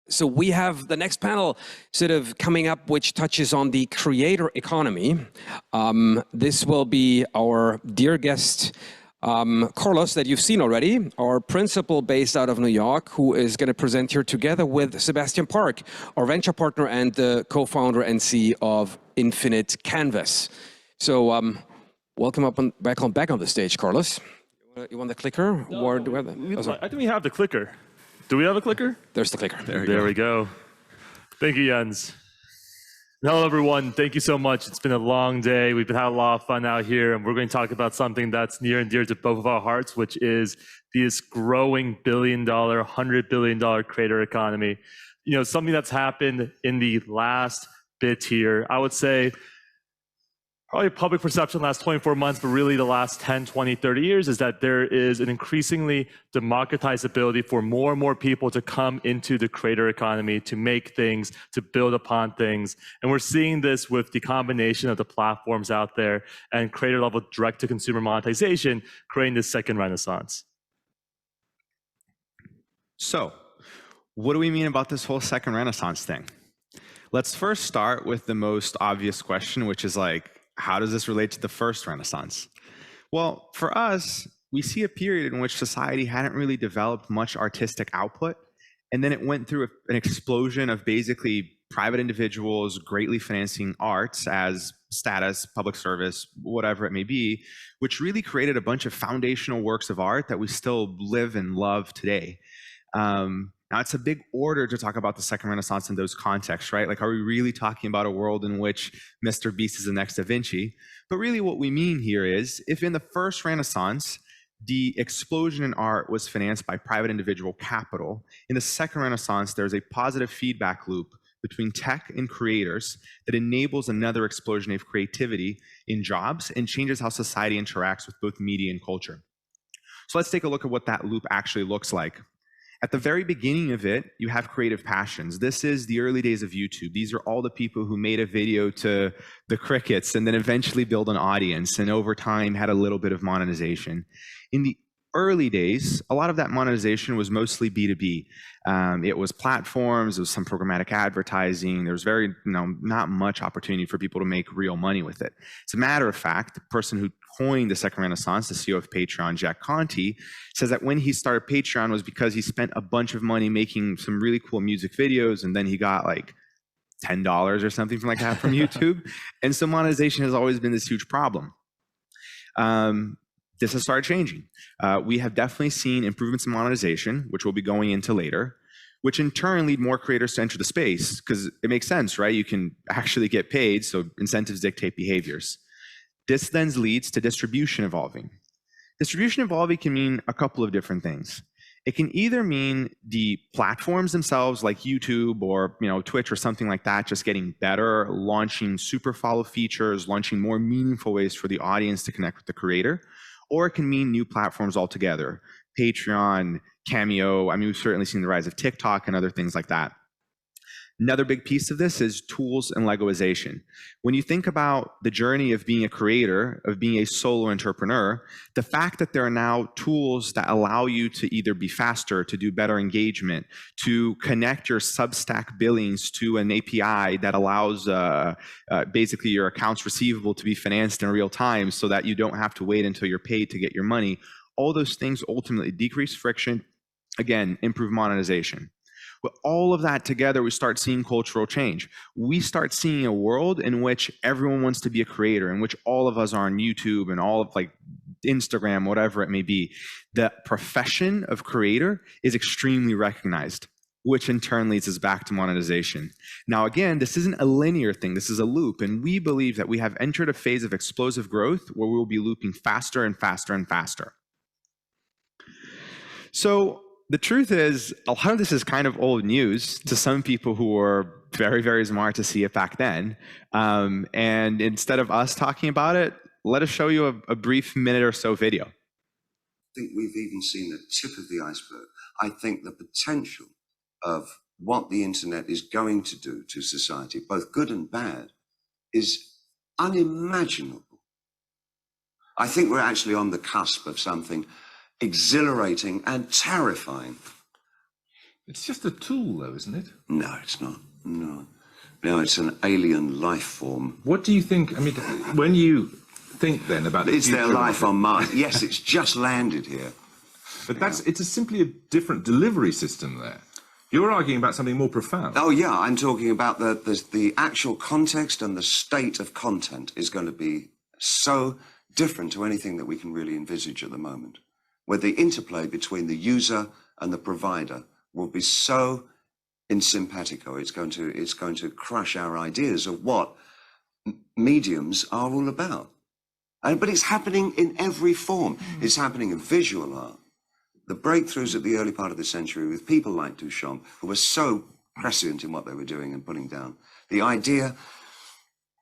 So we have the next panel sort of coming up, which touches on the creator economy. This will be our dear guest, Carlos, that you've seen already, our principal based out of New York, who is going to present here together with Sebastian Park, our venture partner and the co-founder and CEO of Infinite Canvas. So welcome up back on the stage, Carlos. You want the clicker? No, or do we have the, I think we have the clicker. Do we have a clicker? There's the clicker. There we go. Thank you, Jens. Hello, everyone. Thank you so much. It's been a long day. We've had a lot of fun out here, and we're going to talk about something that's near and dear to both of our hearts, which is this growing billion-dollar, $100 billion creator economy. You know, something that's happened in the last bit here. I would say probably public perception the last 24 months, but really the last 10, 20, 30 years is that there is an increasingly democratized ability for more and more people to come into the creator economy, to make things, to build upon things. And we're seeing this with the combination of the platforms out there and creator level direct to consumer monetization, creating this second renaissance. So what do we mean about this whole second renaissance thing? Let's first start with the most obvious question, which is like, how does this relate to the first Renaissance? Well, for us, we see a period in which society hadn't really developed much artistic output, and then it went through an explosion of basically private individuals greatly financing arts as status, public service, whatever it may be, which really created a bunch of foundational works of art that we still live and love today. Now, it's a big order to talk about the second Renaissance in those contexts, right? Like, are we really talking about a world in which Mr. Beast is the next Da Vinci? But really what we mean here is, if in the first Renaissance, the explosion in art was financed by private individual capital, in the second Renaissance, there's a positive feedback loop between tech and creators that enables another explosion of creativity in jobs and changes how society interacts with both media and culture. So let's take a look at what that loop actually looks like. At the very beginning of it, you have creative passions. This is the early days of YouTube. These are all the people who made a video to the crickets and then eventually built an audience and over time had a little bit of monetization. In the early days, a lot of that monetization was mostly B2B. It was platforms, it was some programmatic advertising. There was not much opportunity for people to make real money with it. As a matter of fact, the person who coined the second Renaissance, the CEO of Patreon, Jack Conte, says that when he started Patreon was because he spent a bunch of money making some really cool music videos, and then he got like $10 or something like that from YouTube. And so monetization has always been this huge problem. This has started changing. We have definitely seen improvements in monetization, which we'll be going into later, which in turn lead more creators to enter the space, because it makes sense, right? You can actually get paid, so incentives dictate behaviors. This then leads to distribution evolving. Distribution evolving can mean a couple of different things. It can either mean the platforms themselves, like YouTube or Twitch or something like that, just getting better, launching super follow features, launching more meaningful ways for the audience to connect with the creator. Or it can mean new platforms altogether. Patreon, Cameo, we've certainly seen the rise of TikTok and other things like that. Another big piece of this is tools and Legoization. When you think about the journey of being a creator, of being a solo entrepreneur, the fact that there are now tools that allow you to either be faster, to do better engagement, to connect your Substack billings to an API that allows basically your accounts receivable to be financed in real time so that you don't have to wait until you're paid to get your money, all those things ultimately decrease friction, again, improve monetization. But all of that together, we start seeing cultural change. We start seeing a world in which everyone wants to be a creator, in which all of us are on YouTube and all of Instagram, whatever it may be. The profession of creator is extremely recognized, which in turn leads us back to monetization. Now, again, this isn't a linear thing. This is a loop. And we believe that we have entered a phase of explosive growth where we will be looping faster and faster and faster. So the truth is, a lot of this is kind of old news to some people who were very, very smart to see it back then. And instead of us talking about it, let us show you a brief minute or so video. I think we've even seen the tip of the iceberg. I think the potential of what the internet is going to do to society, both good and bad, is unimaginable. I think we're actually on the cusp of something exhilarating and terrifying. It's just a tool, though, isn't it? No, it's not. No. No, it's an alien life form. What do you think? I mean, when you think then about Is there life on Mars? Yes, it's just landed here. But it's simply a different delivery system there. You're arguing about something more profound. Oh yeah, I'm talking about the actual context, and the state of content is going to be so different to anything that we can really envisage at the moment, where the interplay between the user and the provider will be so in simpatico. It's going to crush our ideas of what mediums are all about. But it's happening in every form. It's happening in visual art. The breakthroughs at the early part of the century with people like Duchamp, who were so prescient in what they were doing and putting down. The idea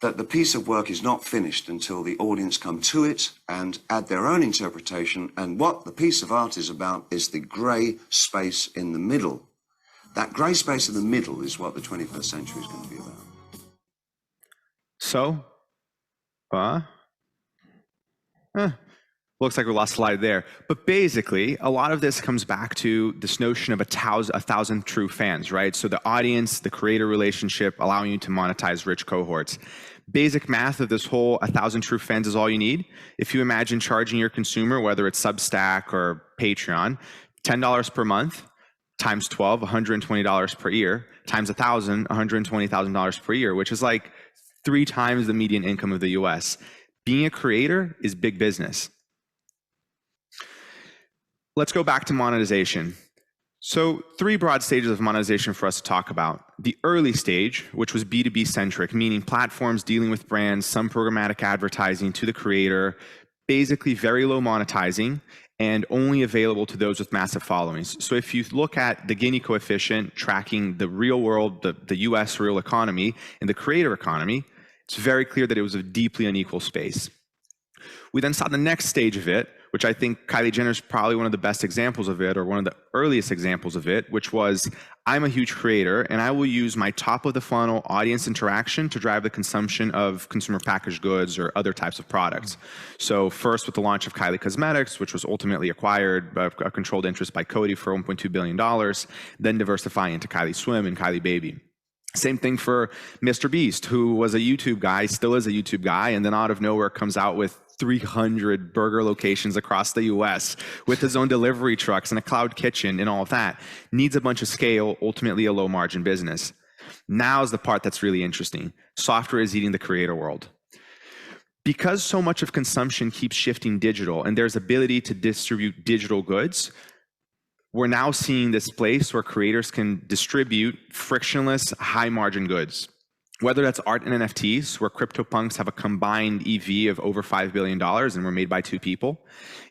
that the piece of work is not finished until the audience come to it and add their own interpretation. And what the piece of art is about is the grey space in the middle. That grey space in the middle is what the 21st century is going to be about. So, looks like we lost a slide there. But basically, a lot of this comes back to this notion of a thousand true fans, right? So the audience, the creator relationship, allowing you to monetize rich cohorts. Basic math of this whole 1,000 true fans is all you need. If you imagine charging your consumer, whether it's Substack or Patreon, $10 per month, times 12, $120 per year, times 1,000, $120,000 per year, which is like 3 times the median income of the US. Being a creator is big business. Let's go back to monetization. So 3 broad stages of monetization for us to talk about. The early stage, which was B2B centric, meaning platforms dealing with brands, some programmatic advertising to the creator, basically very low monetizing, and only available to those with massive followings. So if you look at the Gini coefficient tracking the real world, the US real economy and the creator economy, it's very clear that it was a deeply unequal space. We then saw the next stage of it, which I think Kylie Jenner is probably one of the best examples of it, or one of the earliest examples of it, which was, I'm a huge creator and I will use my top of the funnel audience interaction to drive the consumption of consumer packaged goods or other types of products. So first with the launch of Kylie Cosmetics, which was ultimately acquired by a controlled interest by Coty for $1.2 billion, then diversifying into Kylie Swim and Kylie Baby. Same thing for Mr. Beast, who was a YouTube guy, still is a YouTube guy, and then out of nowhere comes out with 300 burger locations across the US with his own delivery trucks and a cloud kitchen and all of that. Needs a bunch of scale, ultimately a low margin business. Now's the part that's really interesting. Software is eating the creator world. Because so much of consumption keeps shifting digital and there's ability to distribute digital goods, we're now seeing this place where creators can distribute frictionless, high margin goods. Whether that's art and NFTs, where CryptoPunks have a combined EV of over $5 billion and were made by 2 people.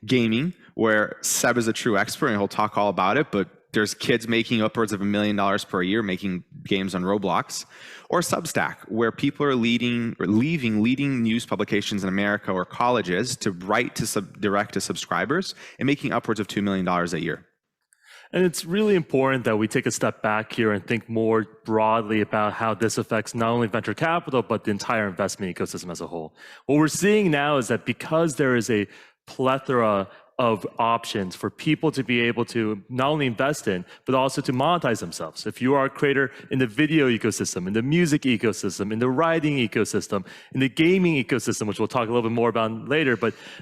Gaming, where Seb is a true expert and he'll talk all about it, but there's kids making upwards of $1 million per year making games on Roblox. Or Substack, where people are leaving leading news publications in America or colleges to write to direct to subscribers and making upwards of $2 million a year. And it's really important that we take a step back here and think more broadly about how this affects not only venture capital, but the entire investment ecosystem as a whole. What we're seeing now is that because there is a plethora of options for people to be able to not only invest in, but also to monetize themselves. If you are a creator in the video ecosystem, in the music ecosystem, in the writing ecosystem, in the gaming ecosystem, which we'll talk a little bit more about later,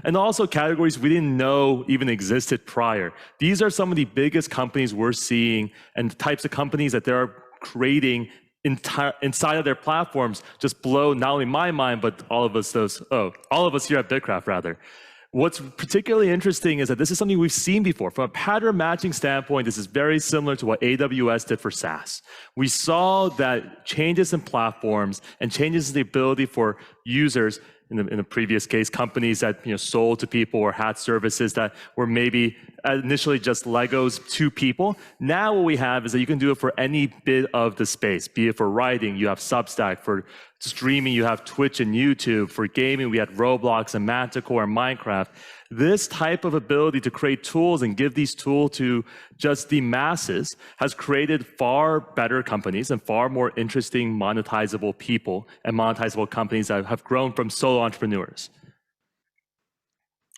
and also categories we didn't know even existed prior. These are some of the biggest companies we're seeing and the types of companies that they're creating inside of their platforms just blow not only my mind, but all of us here at BITKRAFT rather. What's particularly interesting is that this is something we've seen before. From a pattern matching standpoint, this is very similar to what AWS did for SaaS. We saw that changes in platforms and changes in the ability for users, in the previous case, companies that sold to people or had services that were maybe initially just Legos to people. Now what we have is that you can do it for any bit of the space, be it for writing, you have Substack, for streaming, you have Twitch and YouTube, for gaming, we had Roblox and Manticore and Minecraft. This type of ability to create tools and give these tools to just the masses has created far better companies and far more interesting monetizable people and monetizable companies that have grown from solo entrepreneurs.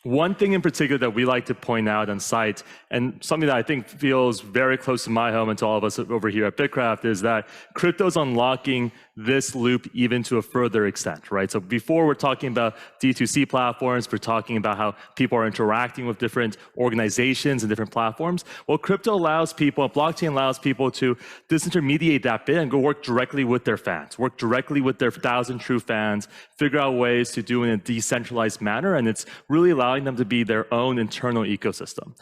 One thing in particular that we like to point out on site, and something that I think feels very close to my home and to all of us over here at BitKraft, is that crypto's unlocking this loop even to a further extent, right? So before we're talking about D2C platforms, we're talking about how people are interacting with different organizations and different platforms. Well, crypto allows people, blockchain allows people to disintermediate that bit and go work directly with their fans, work directly with their 1,000 true fans, figure out ways to do it in a decentralized manner, and it's really allowing them to be their own internal ecosystem.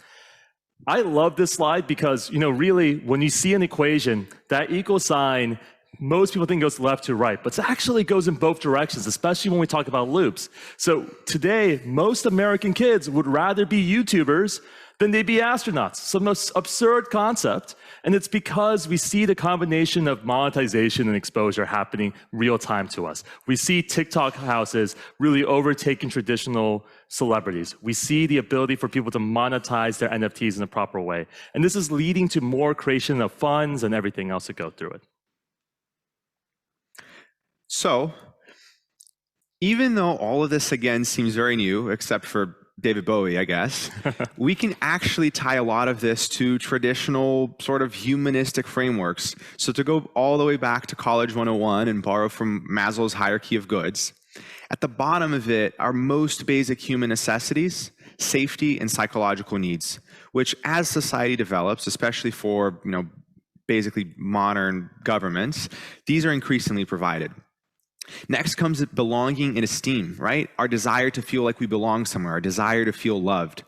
I love this slide because, really, when you see an equation, that equal sign, most people think goes left to right, but it actually goes in both directions, especially when we talk about loops. So today, most American kids would rather be YouTubers than they be astronauts. It's the most absurd concept, and it's because we see the combination of monetization and exposure happening real time to us. We see TikTok houses really overtaking traditional celebrities. We see the ability for people to monetize their NFTs in a proper way, and this is leading to more creation of funds and everything else to go through it. So, even though all of this, again, seems very new, except for David Bowie, I guess, we can actually tie a lot of this to traditional sort of humanistic frameworks. So to go all the way back to College 101 and borrow from Maslow's hierarchy of goods, at the bottom of it are most basic human necessities, safety, and psychological needs, which as society develops, especially for, basically modern governments, these are increasingly provided. Next comes belonging and esteem, right? Our desire to feel like we belong somewhere, our desire to feel loved.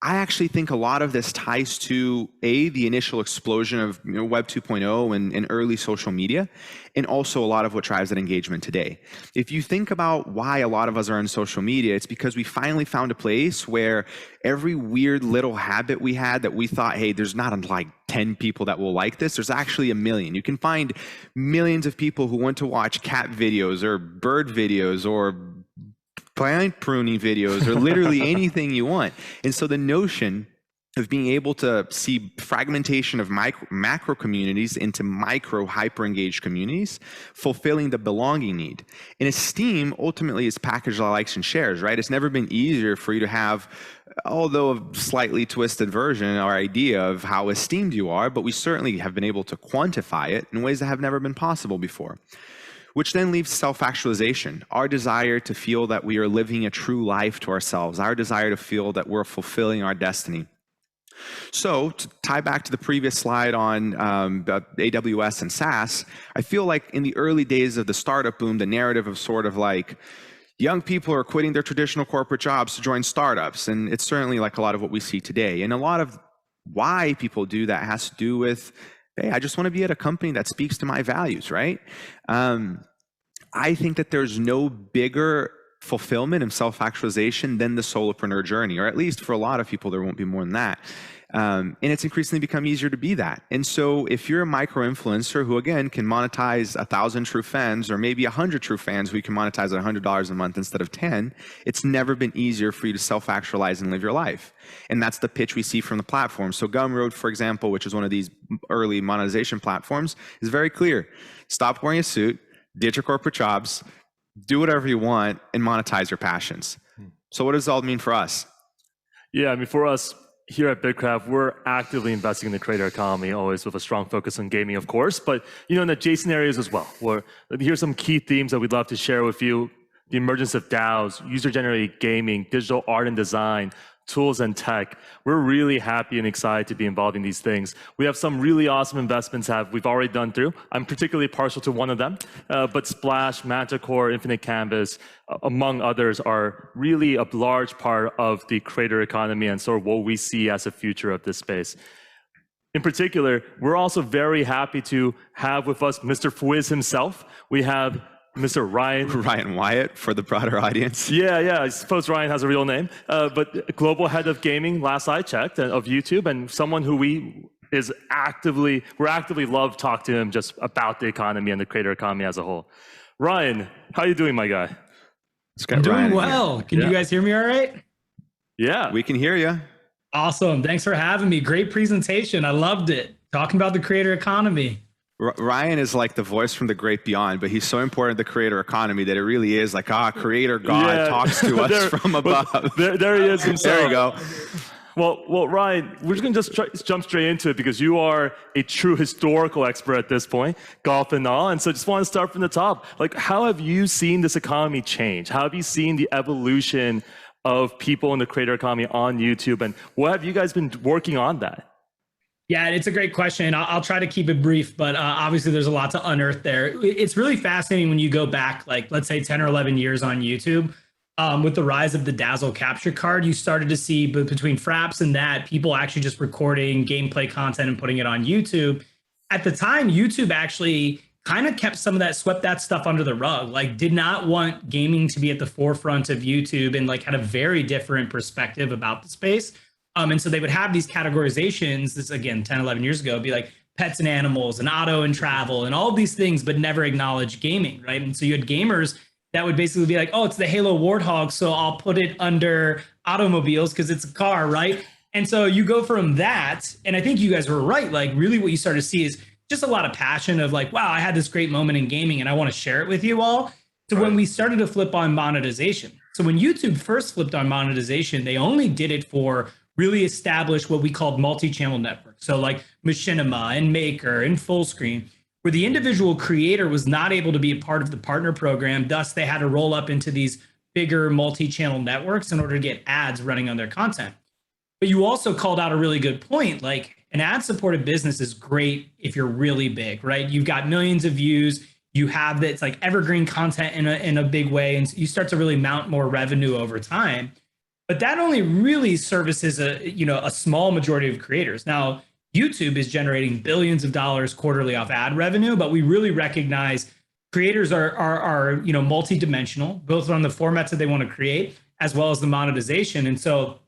I actually think a lot of this ties to the initial explosion of Web 2.0 and early social media, and also a lot of what drives that engagement today. If you think about why a lot of us are on social media, it's because we finally found a place where every weird little habit we had that we thought, hey, there's not like 10 people that will like this, there's actually 1 million. You can find millions of people who want to watch cat videos or bird videos or plant pruning videos or literally anything you want. And so the notion of being able to see fragmentation of macro communities into micro hyper-engaged communities, fulfilling the belonging need. And esteem ultimately is packaged like likes and shares, right? It's never been easier for you to have, although a slightly twisted version or idea of how esteemed you are, but we certainly have been able to quantify it in ways that have never been possible before. Which then leaves self-actualization, our desire to feel that we are living a true life to ourselves, our desire to feel that we're fulfilling our destiny. So to tie back to the previous slide on AWS and SaaS, I feel like in the early days of the startup boom, the narrative of sort of like young people are quitting their traditional corporate jobs to join startups, and it's certainly like a lot of what we see today. And a lot of why people do that has to do with, hey, I just want to be at a company that speaks to my values, right? I think that there's no bigger fulfillment and self-actualization than the solopreneur journey, or at least for a lot of people, there won't be more than that. And it's increasingly become easier to be that. And so if you're a micro-influencer who, again, can monetize 1,000 true fans, or maybe 100 true fans who you can monetize at $100 a month instead of 10, it's never been easier for you to self-actualize and live your life. And that's the pitch we see from the platform. So Gumroad, for example, which is one of these early monetization platforms, is very clear. Stop wearing a suit, ditch your corporate jobs, do whatever you want, and monetize your passions. So what does it all mean for us? Yeah, I mean, for us here at BitKraft, we're actively investing in the creator economy, always with a strong focus on gaming, of course, but in adjacent areas as well. Here's some key themes that we'd love to share with you. The emergence of DAOs, user-generated gaming, digital art and design, tools and tech. We're really happy and excited to be involved in these things. We have some really awesome investments we've already done through. I'm particularly partial to one of them, but Splash, Manticore, Infinite Canvas, among others, are really a large part of the creator economy and sort of what we see as a future of this space. In particular, we're also very happy to have with us Mr. Fwiz himself. We have Mr. Ryan Wyatt for the broader audience. Yeah. I suppose Ryan has a real name, but global head of gaming, last I checked, of YouTube, and someone who we're actively love to talk to him just about the economy and the creator economy as a whole. Ryan, how are you doing, my guy? I'm doing well. Can you guys hear me all right? Yeah. We can hear you. Awesome. Thanks for having me. Great presentation. I loved it. Talking about the creator economy. Ryan is like the voice from the great beyond, but he's so important to the creator economy that it really is like, creator God talks to us from above. There he is himself. There you go. Well, Ryan, we're just going to just jump straight into it because you are a true historical expert at this point, golf and all. And so just want to start from the top. Like, how have you seen this economy change? How have you seen the evolution of people in the creator economy on YouTube? And what have you guys been working on that? Yeah, it's a great question. I'll try to keep it brief, but obviously there's a lot to unearth there. It's really fascinating when you go back, like, let's say 10 or 11 years on YouTube. With the rise of the Dazzle capture card, you started to see between Fraps and that, people actually just recording gameplay content and putting it on YouTube. At the time, YouTube actually kind of kept some of that, swept that stuff under the rug, like did not want gaming to be at the forefront of YouTube and like had a very different perspective about the space. And so they would have these categorizations, this again, 10, 11 years ago, be like pets and animals and auto and travel and all these things, but never acknowledge gaming, right? And so you had gamers that would basically be like, oh, it's the Halo Warthog, so I'll put it under automobiles because it's a car, right? And so you go from that, and I think you guys were right, like really what you start to see is just a lot of passion of like, wow, I had this great moment in gaming and I want to share it with you all. So when we started to flip on monetization. So when YouTube first flipped on monetization, they only did it for really establish what we called multi-channel networks. So like Machinima and Maker and Fullscreen, where the individual creator was not able to be a part of the partner program. Thus, they had to roll up into these bigger multi-channel networks in order to get ads running on their content. But you also called out a really good point. Like an ad-supported business is great if you're really big, right? You've got millions of views. You have that, it's like evergreen content in a big way. And you start to really mount more revenue over time. But that only really services a small majority of creators. Now, YouTube is generating billions of dollars quarterly off ad revenue, but we really recognize creators are multidimensional, both on the formats that they want to create as well as the monetization. And so,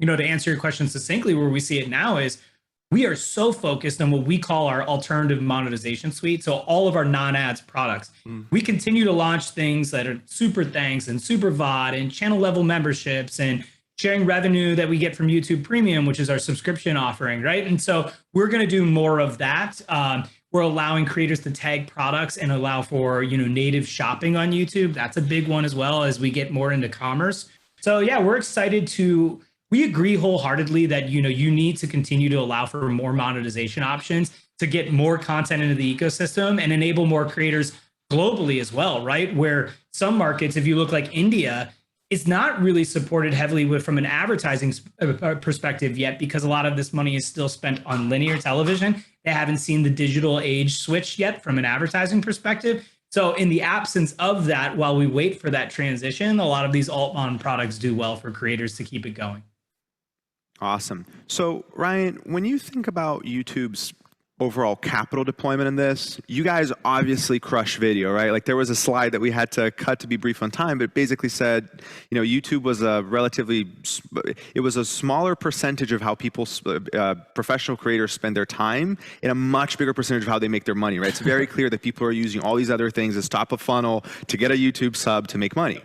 to answer your question succinctly, where we see it now is we are so focused on what we call our alternative monetization suite. So all of our non-ads products, we continue to launch things that are super thanks and super VOD and channel level memberships and sharing revenue that we get from YouTube Premium, which is our subscription offering, right? And so we're going to do more of that. We're allowing creators to tag products and allow for, native shopping on YouTube. That's a big one as well as we get more into commerce. So yeah, we're excited we agree wholeheartedly that, you need to continue to allow for more monetization options to get more content into the ecosystem and enable more creators globally as well, right? Where some markets, if you look like India, it's not really supported heavily from an advertising perspective yet because a lot of this money is still spent on linear television. They haven't seen the digital age switch yet from an advertising perspective. So in the absence of that, while we wait for that transition, a lot of these alt-mon products do well for creators to keep it going. Awesome. So Ryan, when you think about YouTube's overall capital deployment in this, you guys obviously crush video, right? Like there was a slide that we had to cut to be brief on time, but it basically said, YouTube was it was a smaller percentage of how people, professional creators spend their time and a much bigger percentage of how they make their money, right? It's very clear that people are using all these other things as top of funnel to get a YouTube sub to make money.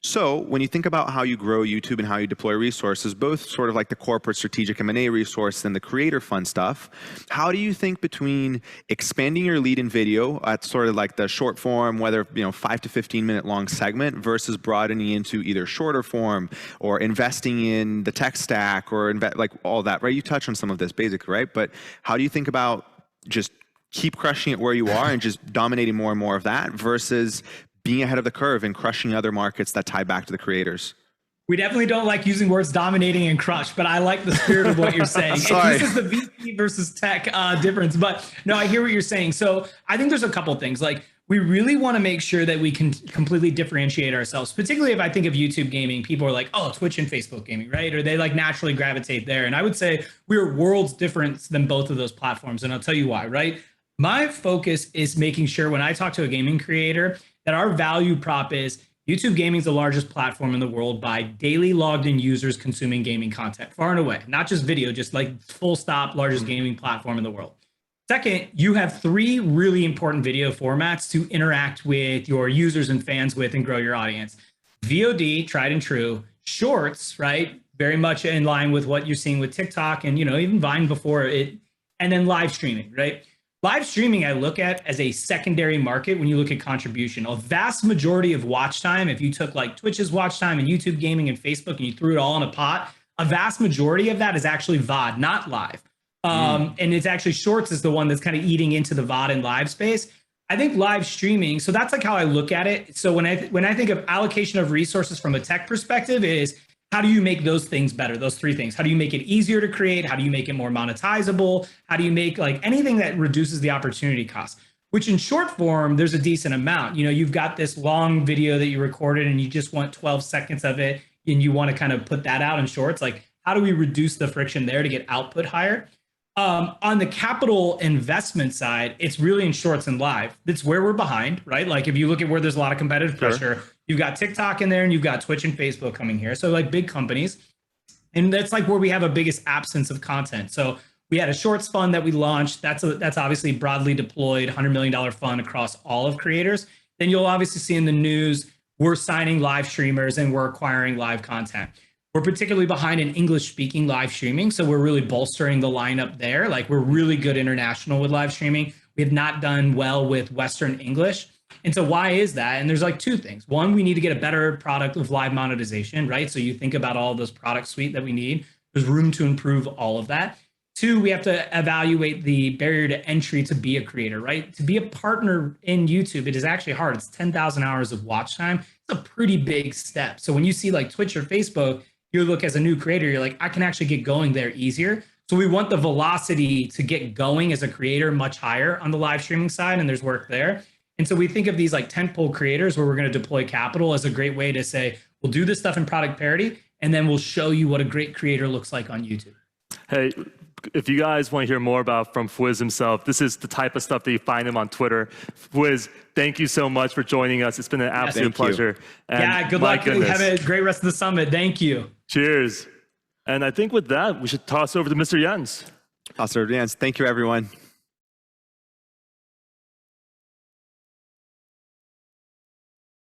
So when you think about how you grow YouTube and how you deploy resources, both sort of like the corporate strategic M&A resource and the creator fund stuff, how do you think between expanding your lead in video at sort of like the short form, whether 5 to 15 minute long segment versus broadening into either shorter form or investing in the tech stack or like all that, right? You touch on some of this basically, right? But how do you think about just keep crushing it where you are and just dominating more and more of that versus being ahead of the curve and crushing other markets that tie back to the creators? We definitely don't like using words dominating and crush, but I like the spirit of what you're saying. This is the VC versus tech difference, but no, I hear what you're saying. So I think there's a couple of things. Like we really want to make sure that we can completely differentiate ourselves, particularly if I think of YouTube gaming, people are like, oh, Twitch and Facebook gaming, right? Or they like naturally gravitate there. And I would say we're worlds different than both of those platforms. And I'll tell you why, right? My focus is making sure when I talk to a gaming creator that our value prop is YouTube gaming is the largest platform in the world by daily logged in users consuming gaming content, far and away, not just video, just like full stop, largest gaming platform in the world. Second, you have 3 really important video formats to interact with your users and fans with and grow your audience. VOD, tried and true, shorts, right? Very much in line with what you're seeing with TikTok and, even Vine before it, and then live streaming, right? Live streaming, I look at as a secondary market when you look at contribution. A vast majority of watch time, if you took like Twitch's watch time and YouTube gaming and Facebook and you threw it all in a pot, a vast majority of that is actually VOD, not live. And it's actually Shorts is the one that's kind of eating into the VOD and live space. I think live streaming, so that's like how I look at it. So when I think of allocation of resources from a tech perspective is, how do you make those things better? Those three things. How do you make it easier to create? How do you make it more monetizable? How do you make like anything that reduces the opportunity cost? Which in short form, there's a decent amount. You know, you've got this long video that you recorded and you just want 12 seconds of it and you want to kind of put that out in shorts. Like, how do we reduce the friction there to get output higher? On the capital investment side, it's really in shorts and live. That's where we're behind, right? Like if you look at where there's a lot of competitive pressure, you've got TikTok in there and you've got Twitch and Facebook coming here. So like big companies. And that's like where we have a biggest absence of content. So we had a shorts fund that we launched. That's obviously broadly deployed, $100 million fund across all of creators. Then you'll obviously see in the news, we're signing live streamers and we're acquiring live content. We're particularly behind in English speaking live streaming. So we're really bolstering the lineup there. Like we're really good international with live streaming. We have not done well with Western English. And so why is that? And there's like two things. One, we need to get a better product of live monetization, right? So you think about all those product suite that we need. There's room to improve all of that. Two, we have to evaluate the barrier to entry to be a creator, right? To be a partner in YouTube, it is actually hard. It's 10,000 hours of watch time. It's a pretty big step. So when you see like Twitch or Facebook, you look as a new creator, you're like, I can actually get going there easier. So we want the velocity to get going as a creator much higher on the live streaming side, and there's work there. And so we think of these like tentpole creators where we're going to deploy capital as a great way to say, we'll do this stuff in product parity, and then we'll show you what a great creator looks like on YouTube. Hey, if you guys want to hear more about from Fwiz himself, this is the type of stuff that you find him on Twitter. Fwiz, thank you so much for joining us. It's been an absolute pleasure. And yeah, good luck. Have a great rest of the summit. Thank you. Cheers. And I think with that, we should toss over to Mr. Jens. Toss over to Jens. Thank you, everyone.